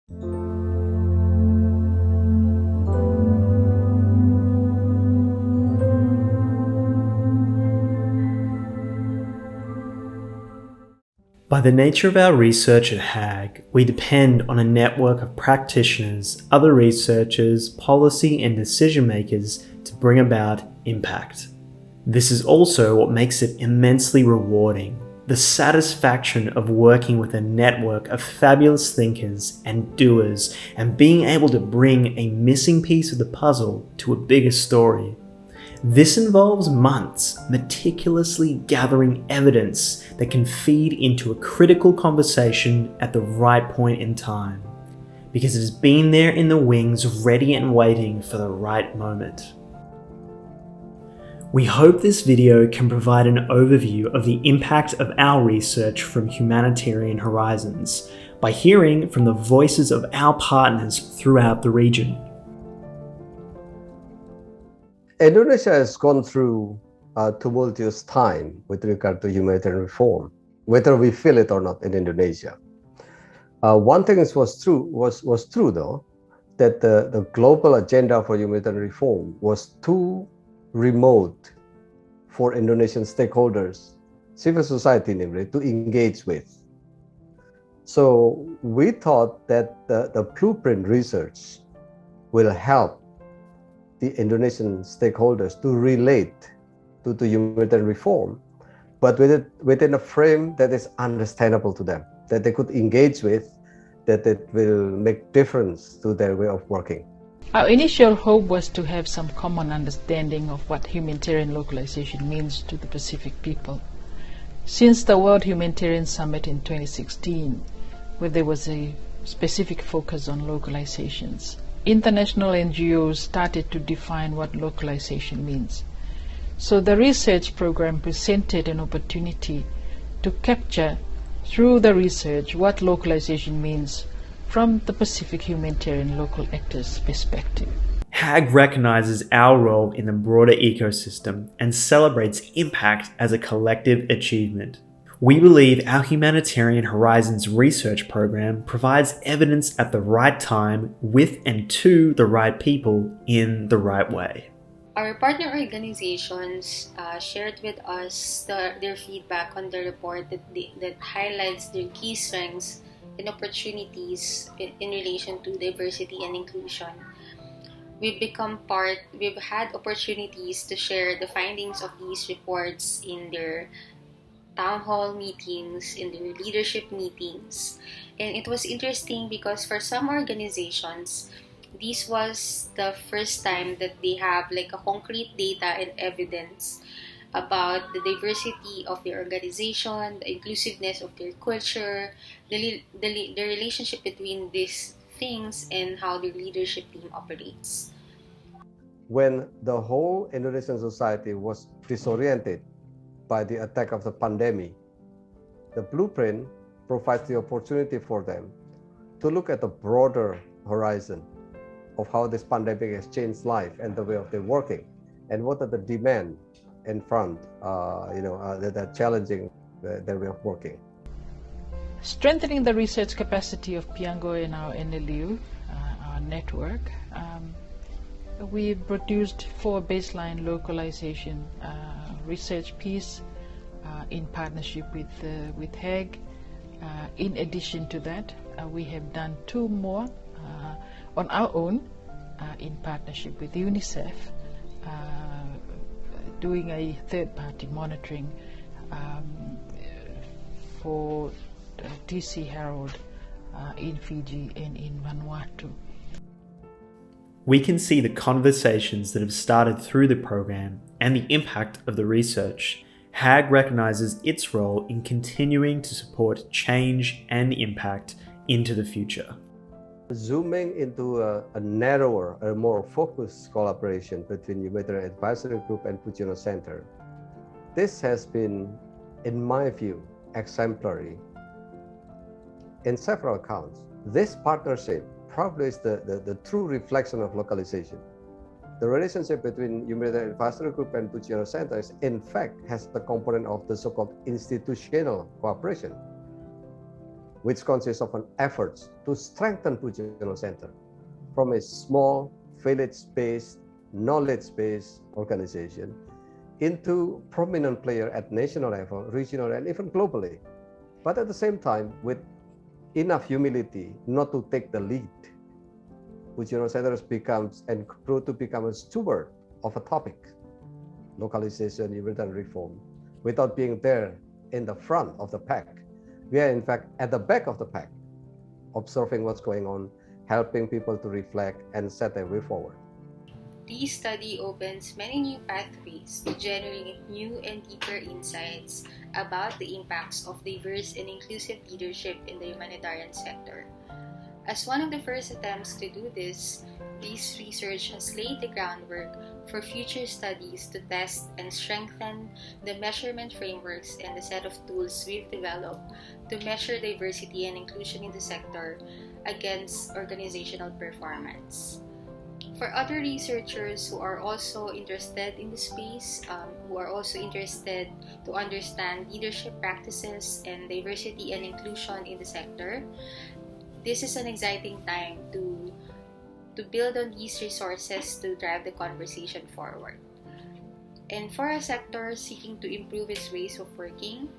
By the nature of our research at HAG, we depend on a network of practitioners, other researchers, policy and decision makers to bring about impact. This is also what makes it immensely rewarding. The satisfaction of working with a network of fabulous thinkers and doers and being able to bring a missing piece of the puzzle to a bigger story. This involves months meticulously gathering evidence that can feed into a critical conversation at the right point in time, because it has been there in the wings ready and waiting for the right moment. We hope this video can provide an overview of the impact of our research from Humanitarian Horizons by hearing from the voices of our partners throughout the region. Indonesia has gone through a tumultuous time with regard to humanitarian reform, whether we feel it or not in Indonesia. One thing was true though, that the global agenda for humanitarian reform was too remote for Indonesian stakeholders, civil society namely, to engage with. So we thought that the blueprint research will help the Indonesian stakeholders to relate to humanitarian reform, but within a frame that is understandable to them, that they could engage with, that it will make difference to their way of working. Our initial hope was to have some common understanding of what humanitarian localization means to the Pacific people. Since the World Humanitarian Summit in 2016, where there was a specific focus on localizations, international NGOs started to define what localization means. So the research program presented an opportunity to capture through the research what localization means from the Pacific humanitarian local actors' perspective. HAG recognizes our role in the broader ecosystem and celebrates impact as a collective achievement. We believe our Humanitarian Horizons research program provides evidence at the right time with and to the right people in the right way. Our partner organizations shared with us their feedback on the report that highlights their key strengths and opportunities in relation to diversity and inclusion. We've had opportunities to share the findings of these reports in their town hall meetings, in their leadership meetings. And it was interesting because for some organizations, this was the first time that they have like a concrete data and evidence about the diversity of their organization, the inclusiveness of their culture, the relationship between these things and how their leadership team operates. When the whole Indonesian society was disoriented by the attack of the pandemic, the blueprint provides the opportunity for them to look at the broader horizon of how this pandemic has changed life and the way of their working, and what are the demands in front, that are challenging their way of working. Strengthening the research capacity of Piango and our NLU, our network, we produced 4 baseline localization research piece in partnership with HAG. In addition to that, we have done 2 more on our own in partnership with UNICEF, doing a third-party monitoring for TC Herald in Fiji and in Vanuatu. We can see the conversations that have started through the program and the impact of the research. HAG recognizes its role in continuing to support change and impact into the future. Zooming into a narrower, a more focused collaboration between Humanitarian Advisory Group and Pujiono Center, this has been, in my view, exemplary in several accounts. This partnership probably is the true reflection of localization. The relationship between Humanitarian Advisory Group and Pujiono Center is, in fact, has the component of the so-called institutional cooperation. which consists of an effort to strengthen Pujiono Center from a small village-based, knowledge-based organization into prominent player at national level, regional, and even globally. But at the same time, with enough humility not to take the lead, Pujiono Center becomes and grew to become a steward of a topic, localization, humanitarian reform, without being there in the front of the pack. We are in fact at the back of the pack, observing what's going on, helping people to reflect and set a way forward. This study opens many new pathways to generate new and deeper insights about the impacts of diverse and inclusive leadership in the humanitarian sector. As one of the first attempts to do this research has laid the groundwork for future studies to test and strengthen the measurement frameworks and the set of tools we've developed to measure diversity and inclusion in the sector against organizational performance. For other researchers who are also interested in the space, who are also interested to understand leadership practices and diversity and inclusion in the sector, this is an exciting time to build on these resources to drive the conversation forward. And for a sector seeking to improve its ways of working,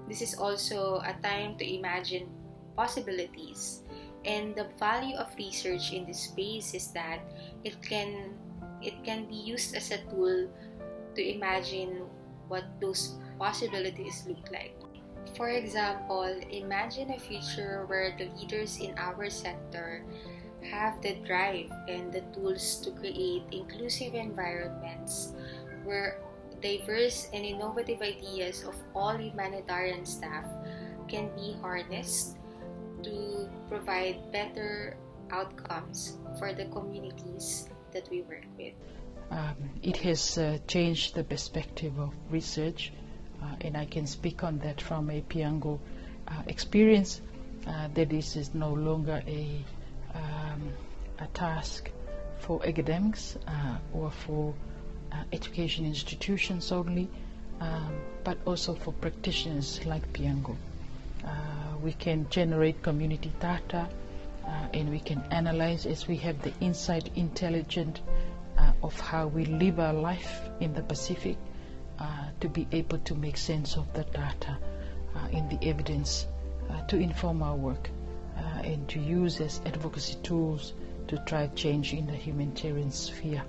this is also a time to imagine possibilities. And the value of research in this space is that it can be used as a tool to imagine what those possibilities look like. For example, imagine a future where the leaders in our sector have the drive and the tools to create inclusive environments where diverse and innovative ideas of all humanitarian staff can be harnessed to provide better outcomes for the communities that we work with. It has changed the perspective of research, and I can speak on that from a Piango experience, that this is no longer a task for academics or for education institutions only, but also for practitioners like Piango. We can generate community data and we can analyze as we have the insight intelligence of how we live our life in the Pacific, to be able to make sense of the data in the evidence to inform our work and to use as advocacy tools to drive change in the humanitarian sphere.